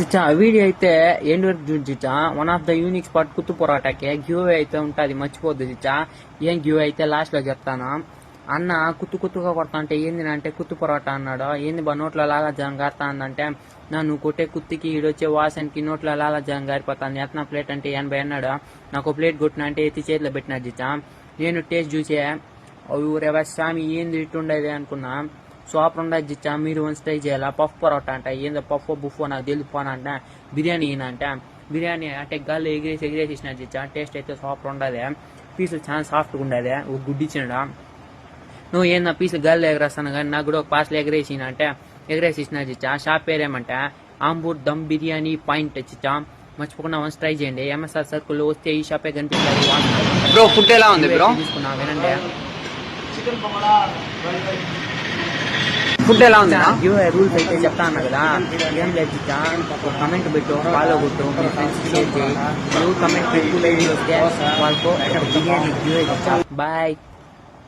చిచ్చా video అయితే end వరకు చూడు చిచ్చా. One of the unique spot కుత్తు పొరాటాకే గివ్ అయితే ఉంటది, మర్చిపోద్దు చిచ్చా. ఏం గివ్ అయితే లాస్ట్ లో చెప్తాను. అన్న కుత్తుగా కొడతా అంటే ఏంది అంటే కుత్తు పొరాటా అన్నాడు. ఏంది బా నోట్లో లాగా జనం గారుతా అందంటే నన్ను కొట్టే కుత్తికి ఈడొచ్చే వాసనకి నోట్లో లాగా జనం గారిపోతాను. ఎత్నా ప్లేట్ అంటే 80 అన్నాడు. నాకు ప్లేట్ కొట్టిన అంటే ఎత్తి చేతిలో పెట్టినాడు చిచ్చా. నేను టేస్ట్ చూసే ఊరే స్వామి ఏంది ఇట్టుండేది అనుకున్నా. సూపర్ ఉండదు జిచ్చా. మీరు వన్స్ ట్రై చేయాలా. పఫ్ పొరోటా అంట, ఏందో పఫ్ బుఫో నాకు తెలిపోనా అంటే బిర్యానీ అంటే బిర్యానీ అంటే గాల్లో ఎగిరేసి ఇచ్చినాడు జిచ్చా. టేస్ట్ అయితే సూపర్ ఉండదు. పీసులు చాలా సాఫ్ట్గా ఉండదు. ఒక గుడ్డి ఇచ్చినాడు. నువ్వు ఏందా పీసులు గాల్లో ఎగరేస్తాను కానీ నాకు కూడా ఒక పార్సల్ ఎగరేసిన అంటే ఎగరేసి ఇచ్చినాడు జిచ్చా. షాప్ పేరేమంటే ఆంబూర్ దమ్ బిర్యానీ పాయింట్ చిచ్చా. మర్చిపోకుండా వన్స్ ట్రై చేయండి. ఎంఎస్ఆర్ సర్కిల్ వస్తే ఈ షాపే కనిపిస్తుంది. బ్రో ఫుడ్ ఎలా ఉంది బ్రో? తీసుకున్నా వినండి. ఫుడ్ ఎలా ఉంది? రూల్స్ అయితే చెప్తా అన్నా కదా. ఏం లేదు కమెంట్ పెట్టు, ఫాలో కొట్టు, మీ ఫ్రెండ్స్ షేర్ చేయి. నువ్వు కమెంట్ పెట్టు వస్తే వాళ్ళకు బిర్యానీ బాయ్.